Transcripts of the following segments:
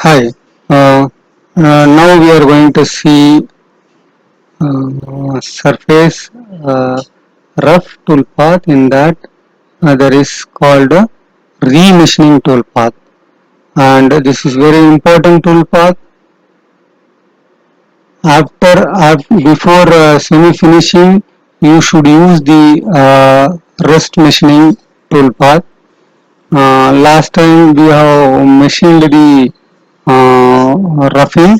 Hi. Now we are going to see surface rough toolpath. In that there is called a remachining toolpath, and this is very important toolpath. Before semi finishing, you should use the rest machining toolpath. Last time we have machined the roughing.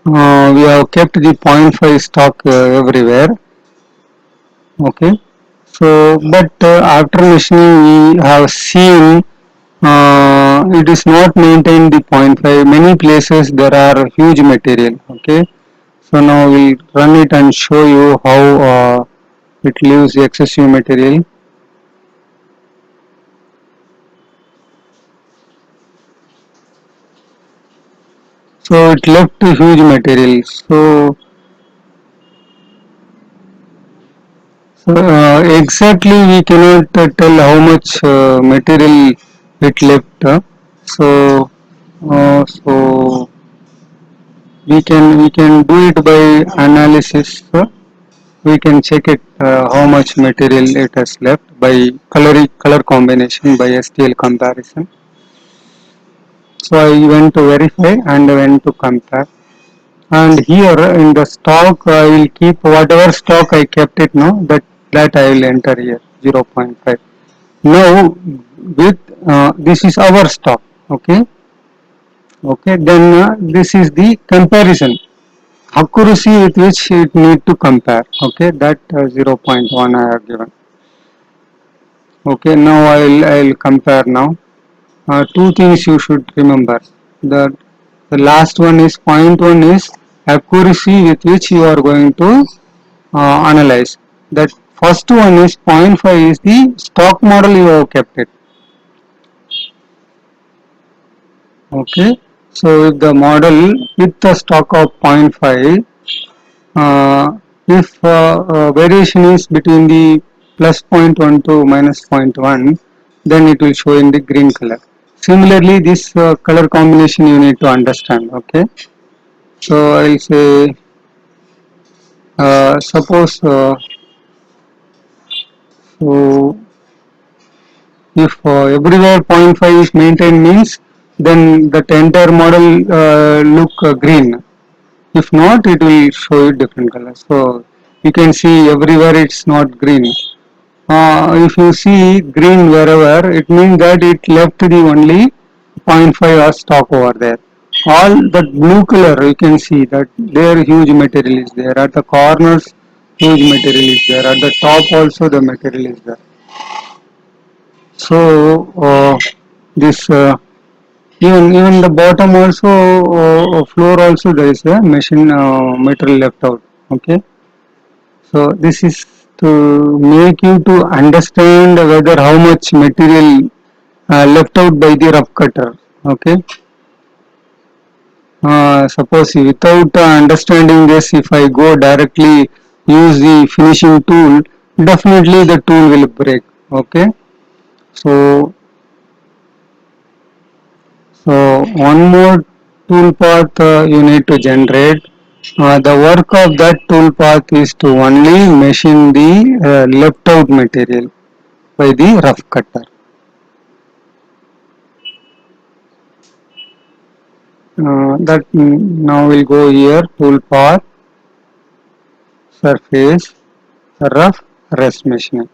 We have kept the point 0.5 stock everywhere. Okay. So, but after machining, we have seen it is not maintained the point 0.5. Many places there are huge material. Okay. So now we'll run it and show you how it leaves the excessive material. So it left huge material. So exactly we cannot tell how much material it left. So we can do it by analysis. We can check it how much material it has left by color combination by STL comparison. So I went to verify and went to compare. And here in the stock I will keep whatever stock I kept it now, that I will enter here 0.5. Now with this is our stock. Okay, then this is the comparison accuracy with which it need to compare. Okay, that 0.1 I have given. Okay, now I'll compare now. Two things you should remember. The last one is point one is accuracy with which you are going to analyze. That first one is point 0.5 is the stock model you have kept it. Okay, so if the model with the stock of 0.5, if variation is between the plus 0.1 to minus 0.1, then it will show in the green color. Similarly, this color combination you need to understand. Okay, so I'll say suppose so if everywhere 0.5 is maintained means then that entire model look green. If not, it will show you different color. So you can see everywhere it's not green. If you see green wherever, it means that it left the only 0.5 or stock over there. All that blue color you can see that there huge material is there. At the corners huge material is there. At the top also the material is there. So this even the bottom also floor also there is a machine material left out. Okay. So this is to make you to understand whether how much material left out by the rough cutter. Okay. Suppose without understanding this, if I go directly use the finishing tool, definitely the tool will break. Okay. So So one more toolpath you need to generate. The work of that toolpath is to only machine the left out material by the rough cutter. That now we'll go here, toolpath, surface, rough, rest machining.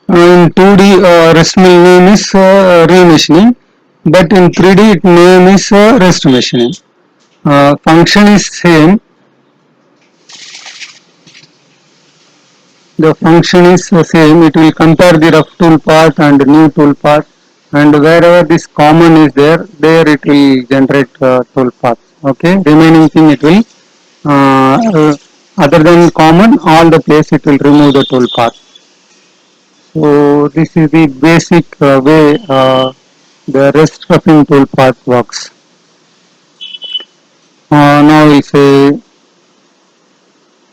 In 2D, Restmill name is remachining, but in 3D it name is rest machining. Function is same. The function is the same. It will compare the rough toolpath and new toolpath, and wherever this common is there it will generate toolpath. Okay, remaining thing it will other than common, all the place it will remove the toolpath. So this is the basic way the rest roughing toolpath works. Now we say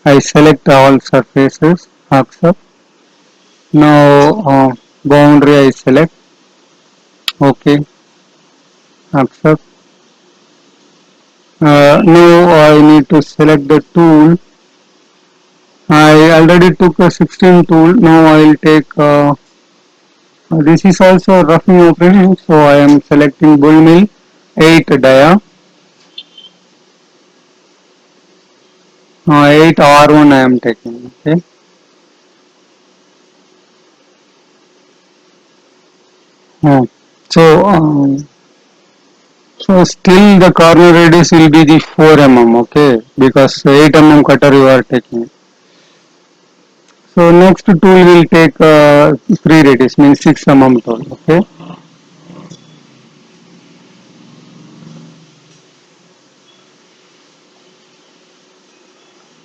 I select all surfaces, accept. Now boundary I select. Okay. accept. Now I need to select the tool. I already took a 16 tool. Now I will take this is also roughing operation, so I am selecting bull mill 8 dia, 8 R1 I am taking. Okay. Oh. So, so still the corner radius will be the 4 mm, okay, because 8 mm cutter you are taking. So next tool will take 3 radius, means 6 mm tool, okay.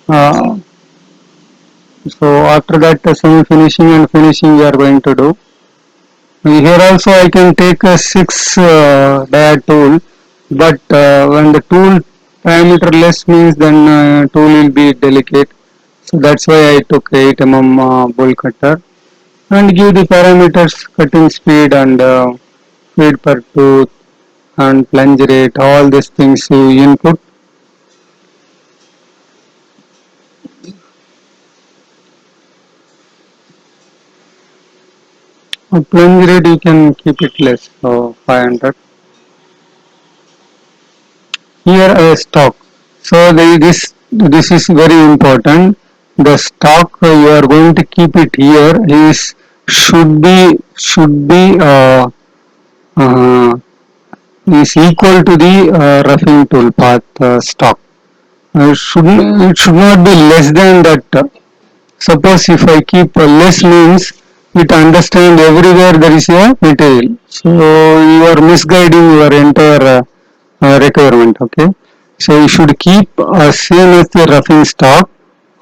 Uh, so after that semi finishing and finishing we are going to do. Here also I can take a 6 dia tool, but when the tool diameter less means then tool will be delicate. So that's why I took 8 mm bowl cutter and give the parameters cutting speed and feed per tooth and plunge rate, all these things you input. Plunge rate you can keep it less, so 500. Here a stock. So this is very important. The stock you are going to keep it here is should be uh, is equal to the roughing tool path stock. It should not be less than that. Suppose if I keep less means it understand everywhere there is a material. So you are misguiding your entire requirement. Okay. So you should keep same as the roughing stock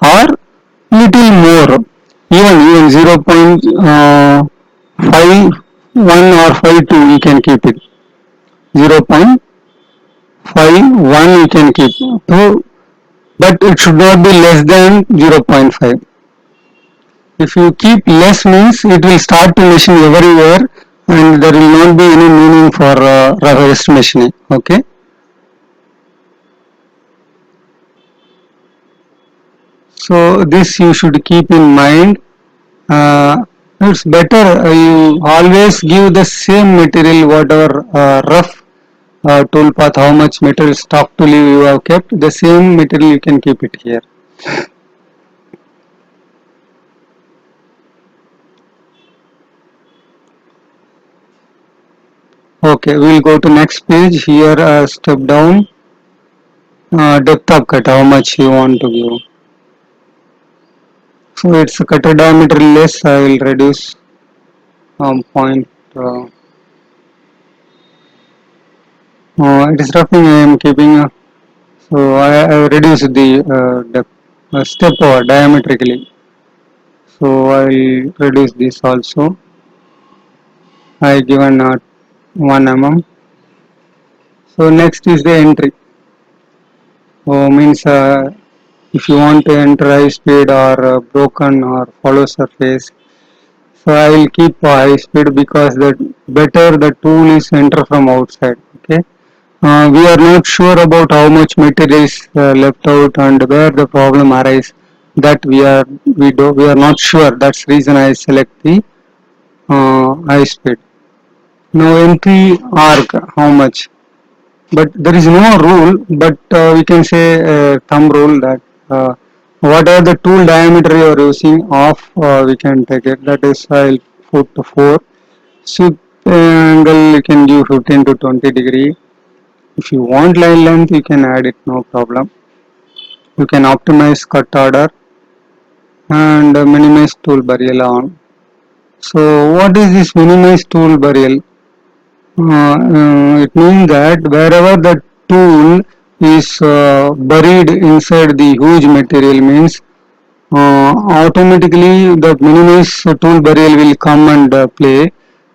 or little more. Even 0.51 or 52 you can keep it. 0.51 you can keep. So, but it should not be less than 0.5. If you keep less means it will start to machine everywhere and there will not be any meaning for rest machining. Okay. So this you should keep in mind. It's better you always give the same material whatever rough tool path, how much material stock tool you have kept, the same material you can keep it here. Okay, we will go to next page. Here step down, depth of cut, how much you want to give. So it's a cutter diameter less, I will reduce point. It is roughing I am keeping, so I reduce the depth, step diametrically. So I will reduce this also. I given 1 mm. So next is the entry. Means if you want to enter high speed or broken or follow surface. So I will keep high speed because the better the tool is enter from outside. Okay. We are not sure about how much material is left out and where the problem arises. That we are not sure. That's the reason I select the high speed. Now entry arc, how much? But there is no rule, but we can say thumb rule that whatever the tool diameter you are using off, we can take it. That is, I'll put 4. Sweep angle you can give 15 to 20 degree. If you want line length, you can add it, no problem. You can optimize cut order and minimize tool burial on. So what is this minimize tool burial? It means that wherever the tool is buried inside the huge material means automatically the minimize tool burial will come and play.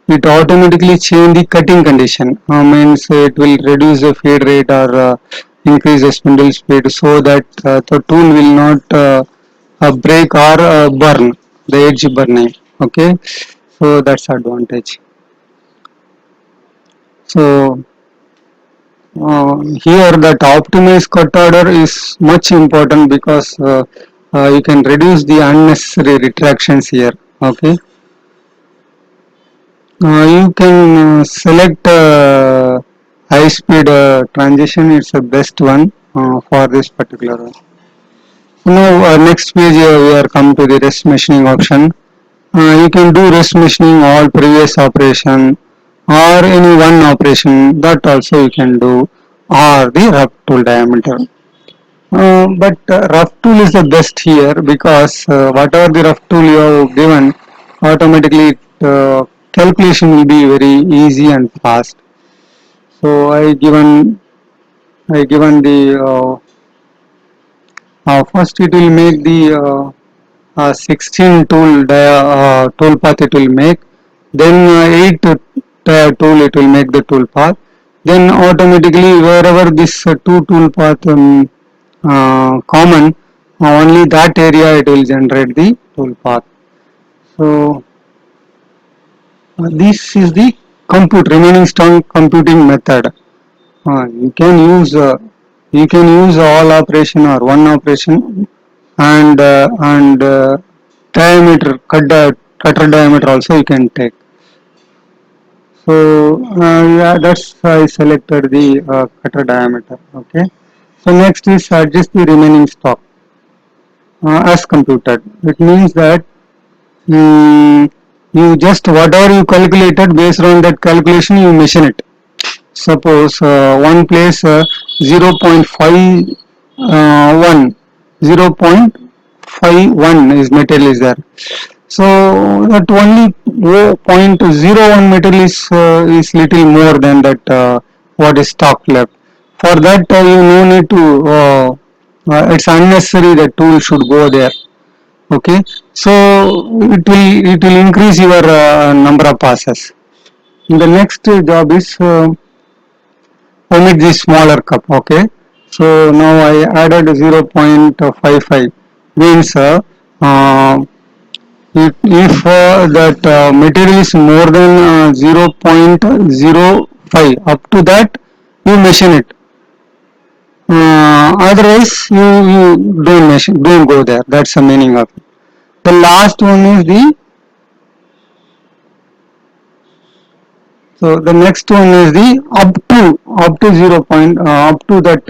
It automatically change the cutting condition. Means it will reduce the feed rate or increase the spindle speed so that the tool will not break or burn the edge burning. Okay, so that's advantage. So Here that optimized cut order is much important because you can reduce the unnecessary retractions here. Okay, you can select high speed transition. It's the best one for this particular one. Now next page we are come to the rest machining option. You can do rest machining all previous operation or any one operation, that also you can do, or the rough tool diameter. But rough tool is the best here because whatever the rough tool you have given, automatically calculation will be very easy and fast. So I given the first it will make the 16 tool path it will make, then 8 tool it will make the tool path, then automatically wherever this two tool path common, only that area it will generate the tool path. So this is the remaining strong computing method. You can use all operation or one operation, and diameter cutter diameter also you can take. So yeah, that's I selected the cutter diameter. Okay. So next is adjust the remaining stock as computed. It means that you just whatever you calculated, based on that calculation you machine it. Suppose one place 0.51 0.51 is material is there. So that only 0.01 material is little more than that what is stock left. For that you no need to it's unnecessary that tool should go there. Okay, so it will increase your number of passes. The next job is omit the smaller cup. Okay, so now I added 0.55, means if that material is more than 0.05, up to that you machine it. Otherwise you don't go there. That's the meaning of it. The last one is the So the next one is the up to 0 point up to that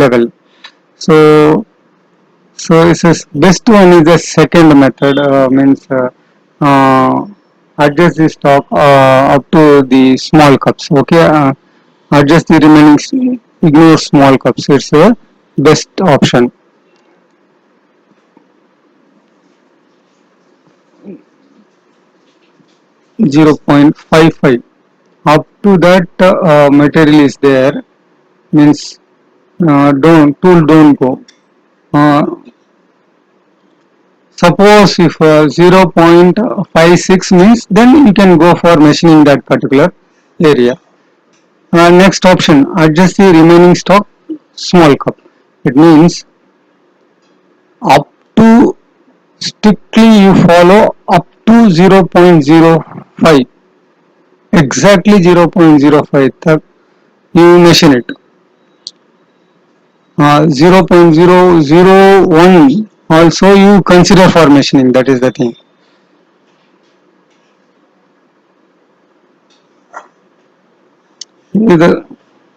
level. So it's a best one is the second method, means uh, adjust the stock up to the small cups. Okay, adjust the remaining, ignore small cups. It's a best option. 0.55 up to that material is there, means don't go. Uh, Suppose if 0.56 means, then you can go for machining that particular area. Next option, adjust the remaining stock small cup. It means up to, strictly you follow up to 0.05, exactly 0.05 you machine it. 0.001 also you consider for machining, that is the thing.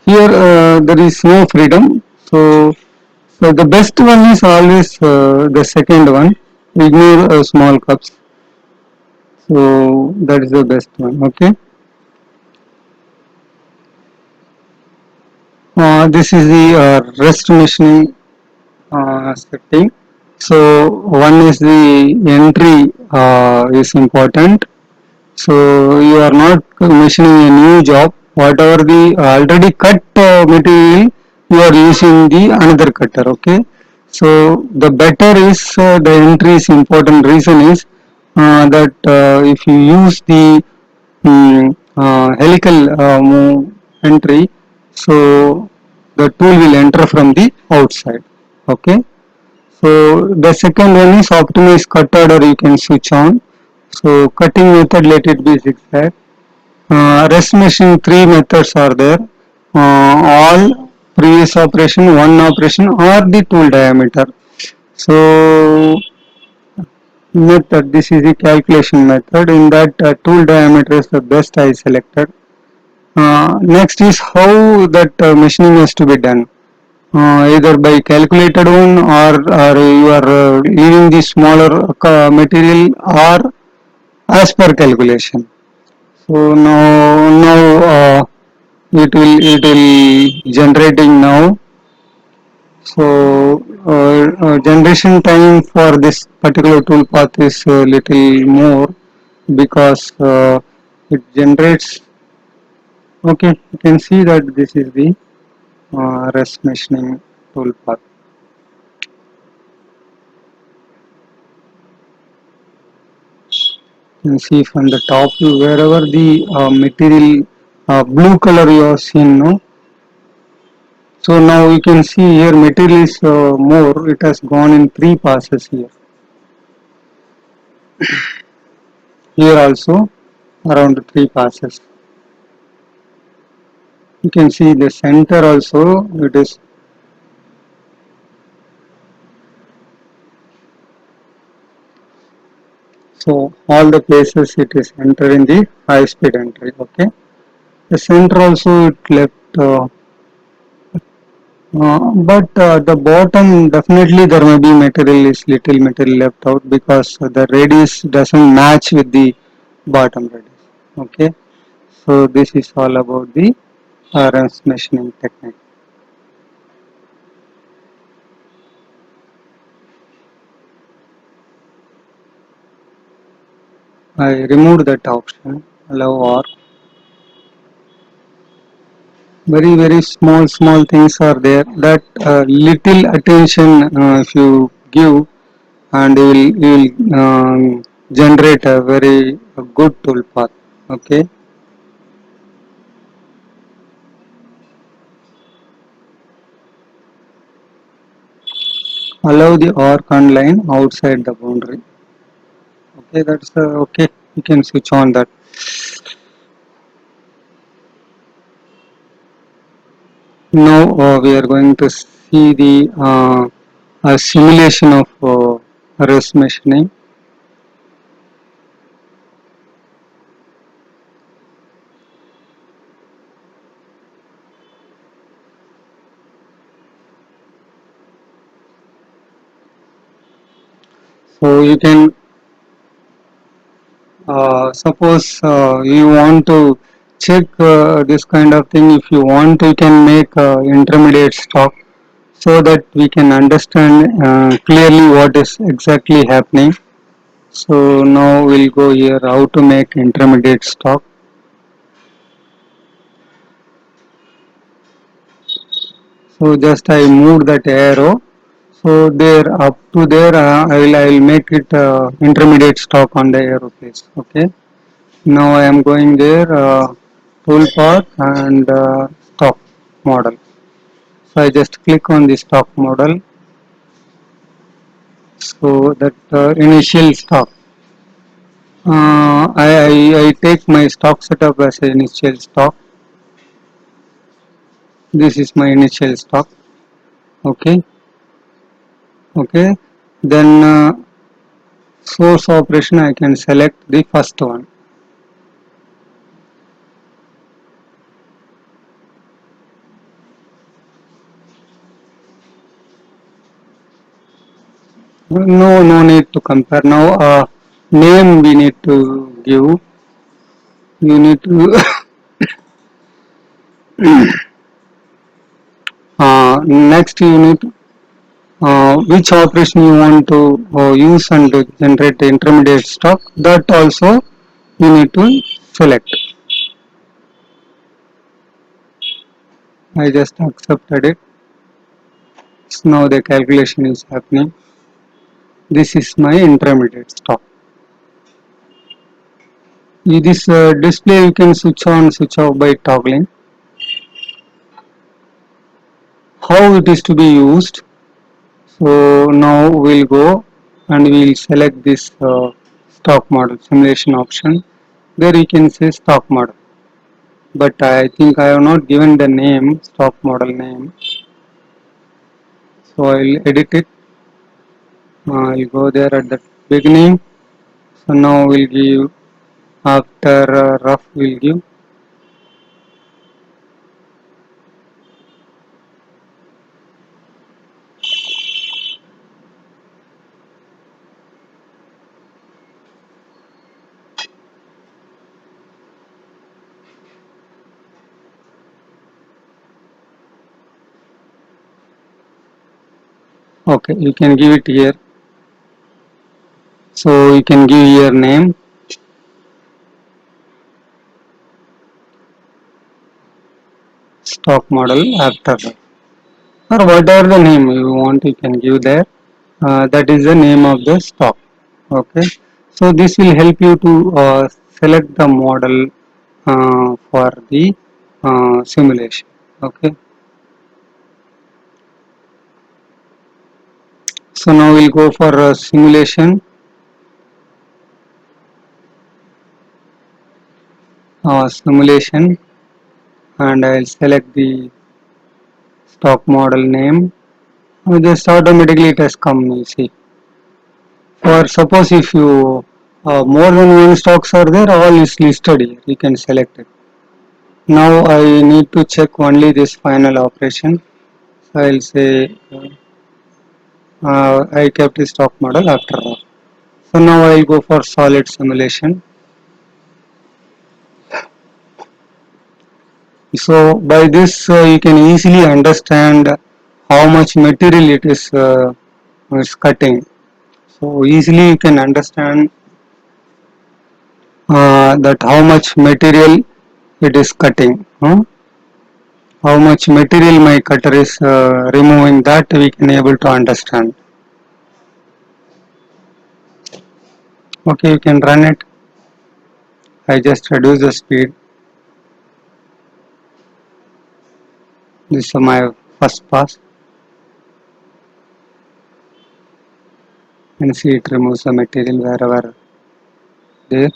Here there is no freedom, so the best one is always the second one, ignore small cups. So that is the best one. Okay, this is the rest machining setting. So one is the entry is important. So you are not machining a new job. Whatever the already cut material, you are using the another cutter. Okay. So the better is the entry is important. Reason is that if you use the helical entry, so the tool will enter from the outside. Okay. So the second one is optimize cut order, you can switch on. So cutting method, let it be zigzag. Rest machine, three methods are there. all previous operation, one operation or the tool diameter. So method, this is the calculation method. In that tool diameter is the best I selected. Next is how that machining has to be done. Either by calculated one, or you are leaving the smaller material, or as per calculation. So now it will generating now. So generation time for this particular tool path is a little more, because it generates. Okay, you can see that this is the rest machining tool path. You can see from the top, wherever the material blue color you have seen, no. So now you can see here material is more. It has gone in 3 passes here. Here also around 3 passes. You can see the center also. It is so all the places it is entering the high speed entry. Okay. The center also it left. But the bottom, definitely there may be material, is little material left out, because the radius doesn't match with the bottom radius. Okay, so this is all about the RMS machining technique. I removed that option, allow or. Very small things are there, that little attention if you give, and you will generate a very good tool path. Okay. Allow the arc and line outside the boundary. Okay, that's okay. You can switch on that. Now we are going to see the a simulation of rest machining. So you can suppose you want to check this kind of thing. If you want, you can make intermediate stock, so that we can understand clearly what is exactly happening. So now we'll go here how to make intermediate stock. So just I moved that arrow. So there up to there, I will make it intermediate stock on the arrow place. Okay. Now I am going there, toolpath and stock model. So I just click on the stock model. So that initial stock. I take my stock setup as an initial stock. This is my initial stock. Okay. Okay. Then source operation, I can select the first one. No need to compare. Now name we need to give. You need to next you need which operation you want to use and generate the intermediate stock. That also you need to select. I just accepted it. So now the calculation is happening. This is my intermediate stock. This display you can switch on, switch off by toggling. How it is to be used? So now we'll go and we'll select this stock model simulation option. There you can say stock model. but I think I have not given the name, stock model name. So I'll edit it. I'll go there at the beginning. So now we'll give after rough we'll give. Okay, you can give it here. So you can give your name, stock model after or whatever the name you want you can give there. That is the name of the stock. Okay, so this will help you to select the model for the simulation. Okay, so now we'll go for simulation, simulation, and I'll select the stock model name. Just automatically it has come, you see. For suppose if you more than one stocks are there, all is listed here. You can select it. Now I need to check only this final operation. So I'll say I kept the stock model after all. So now I'll go for solid simulation. So by this you can easily understand how much material it is cutting. So easily you can understand that how much material it is cutting. How much material my cutter is removing, that we can able to understand. Okay, you can run it. I just reduce the speed. This is my first pass, and see it removes the material wherever there.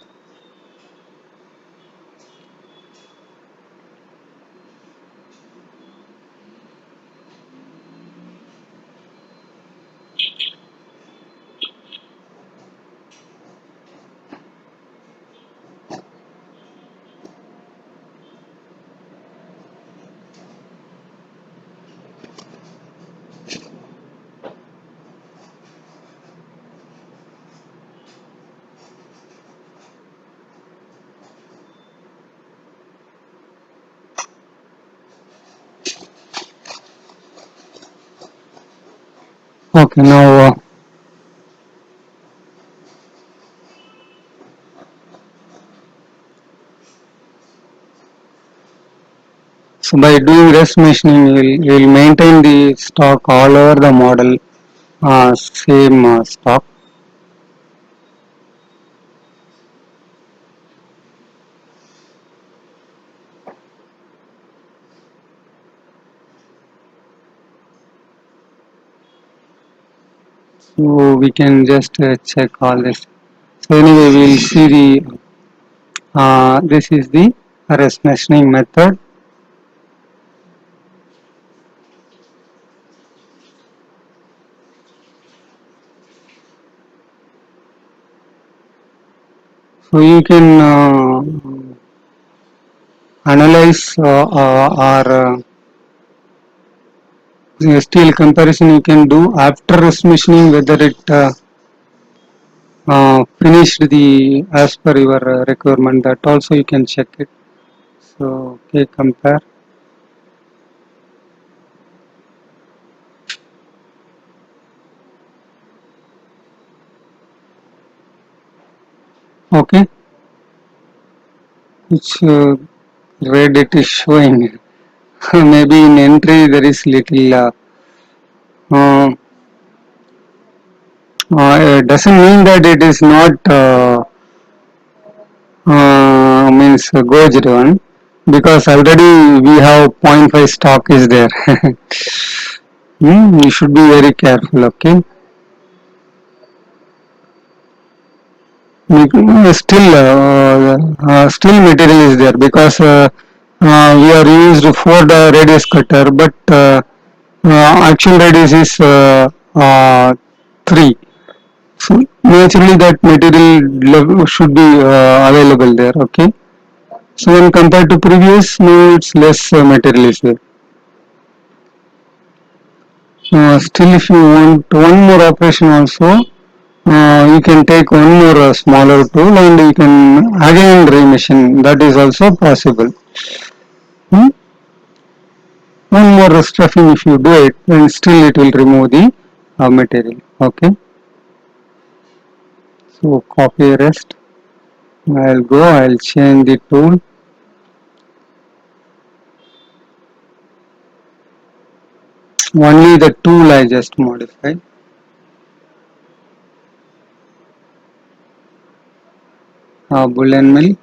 Okay, now so by doing rest machining, you will maintain the stock all over the model, same stock. So we can just check all this. So anyway, we will see the this is the rest machining method. So you can analyze or steel comparison you can do after rest machining whether it finished the as per your requirement, that also you can check it. So okay, compare. Okay, which red it is showing. Maybe in entry there is little uh, it doesn't mean that it is not means gouged one, because already we have zero point 0.5 stock is there. You should be very careful. Okay, still material is there because we are used for the radius cutter, but actual radius is 3. So naturally that material should be available there. Okay. So when compared to previous, now it's less material is there. Still, if you want one more operation also, you can take one more smaller tool and you can again remachine. That is also possible. Hmm? One more stuffing if you do it, then still it will remove the material. Okay. So copy rest. I'll go. I'll change the tool. Only the tool I just modified. Boolean mill.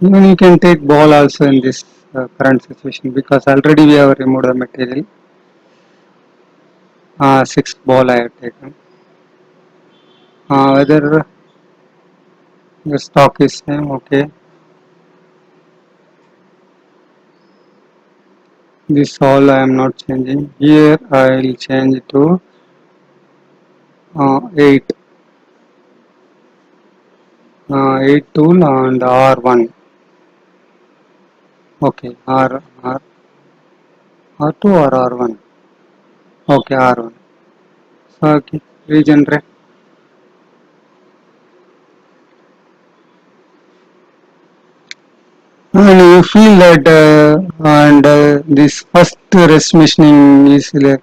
Even you can take ball also in this current situation because already we have removed the material. 6 ball I have taken. Whether the stock is same, okay. This all I am not changing. Here I will change to 8. 8 tool and R1. Okay, R2 or R1. Okay, R1. So, okay, regenerate. And you feel that and this first rest machining is load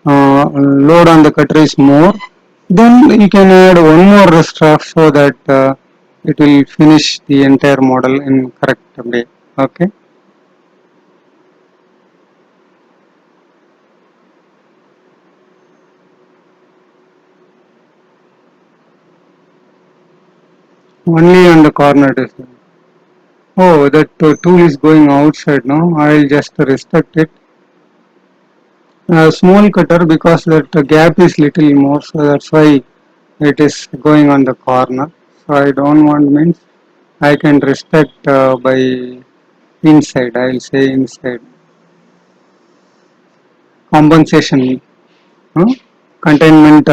on the cutter is more, then you can add one more rest off so that it will finish the entire model in correct way. Okay. Only on the corner it is. Oh, that tool is going outside now. I will just restrict it. Small cutter because that gap is little more, so that's why it is going on the corner. So I don't want means I can restrict by inside. I will say inside compensation, containment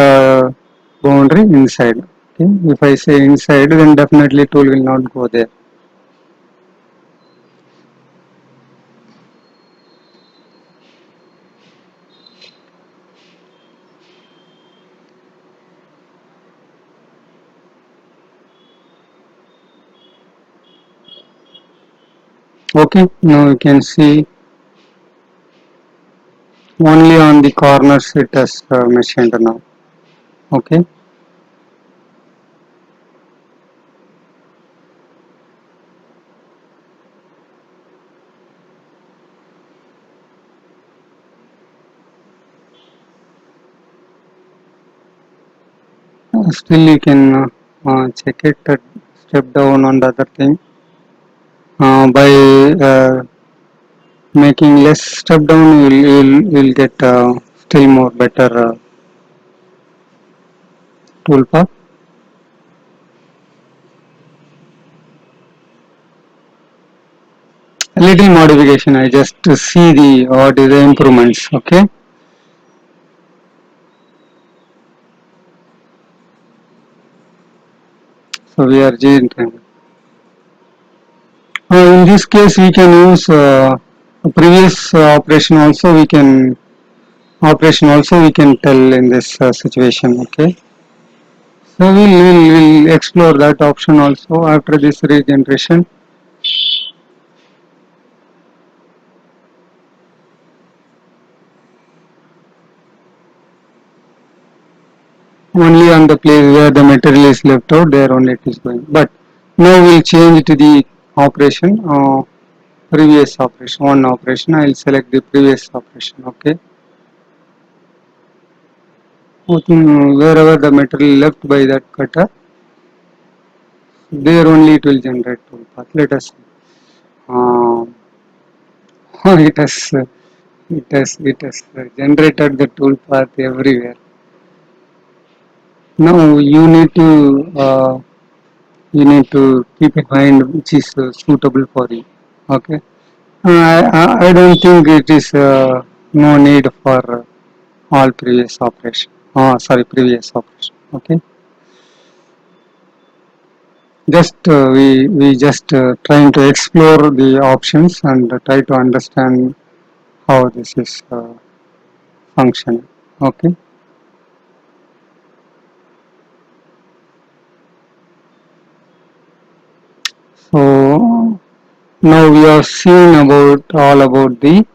boundary inside. Okay. If I say inside, then definitely tool will not go there. Okay. Now you can see only on the corners it has machined now. Okay. Still you can check it, step down on the other thing by making less step down. You'll get still more better toolpath. A little modification. I just to see the what is the improvements. Okay. So we are changing. In this case, we can use previous operation also we can tell in this situation. Okay. So we'll explore that option also after this regeneration. Only on the place where the material is left out, there only it is going. But now we'll change to the operation, previous operation, one operation. I'll select the previous operation. Okay. Wherever the material left by that cutter, there only it will generate toolpath. Let us see. It has generated the toolpath everywhere. Now you need to you need to keep in mind which is suitable for you. Okay. I don't think it is no need for all previous operation. Sorry, previous operation. Okay. Just we just trying to explore the options and try to understand how this is functioning. Okay. So now we have seen about all about the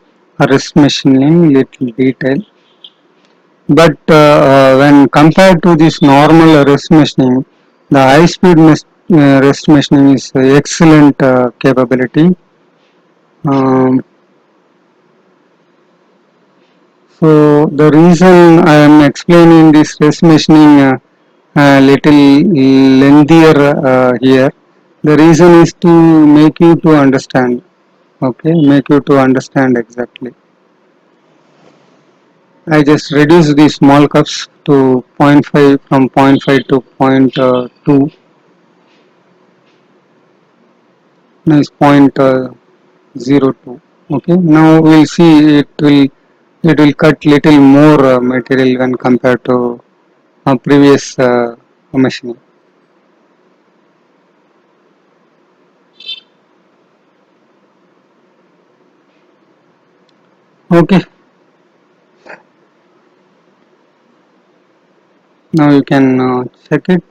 rest machining little detail. But when compared to this normal rest machining, the high speed rest machining is excellent capability. Um, so the reason I am explaining this rest machining a little lengthier here, the reason is to make you to understand. Okay, make you to understand exactly. I just reduce the small cups to zero point 0.5, from zero point 0.5 to zero point 0.2. Now is 0.02. Okay, now we'll see it will cut little more material when compared to previous machine. Okay, now you can check it.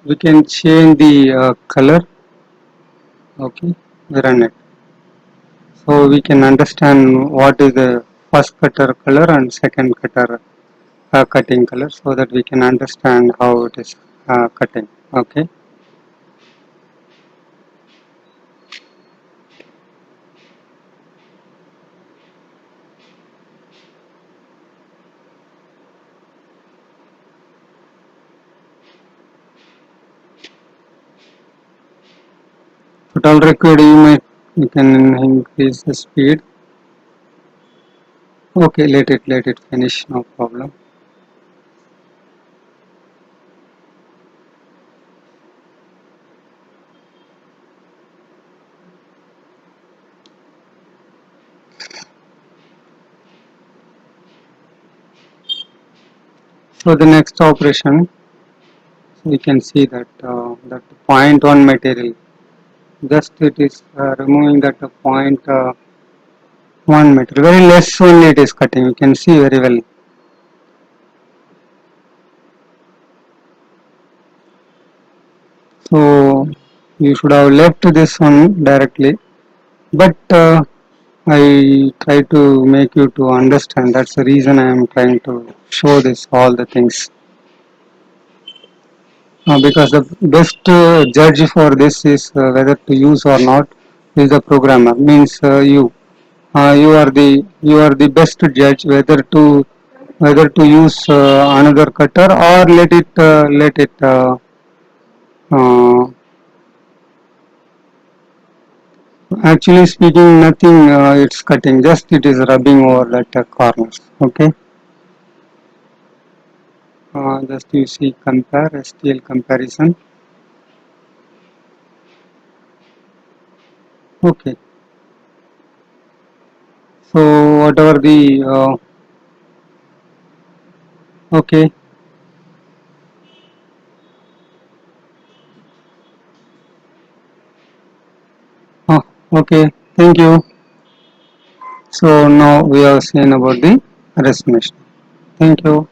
We can change the color. Okay, we run it. So we can understand what is the first cutter color and second cutter cutting color, so that we can understand how it is cutting. Okay. If at all required, you can increase the speed. Okay, let it finish, no problem. So the next operation, we can see that that point one material, just it is removing that point one material, very less only it is cutting, you can see very well. So you should have left this one directly, but I try to make you to understand. That's the reason I am trying to show this all the things. Because the best judge for this is whether to use or not is the programmer. Means you are the best judge whether to use another cutter or let it uh, actually speaking nothing it's cutting, just it is rubbing over that corners. Okay. Just you see compare STL comparison. Okay. So whatever the okay. Okay, thank you. So now we have seen about the rest machine. Thank you.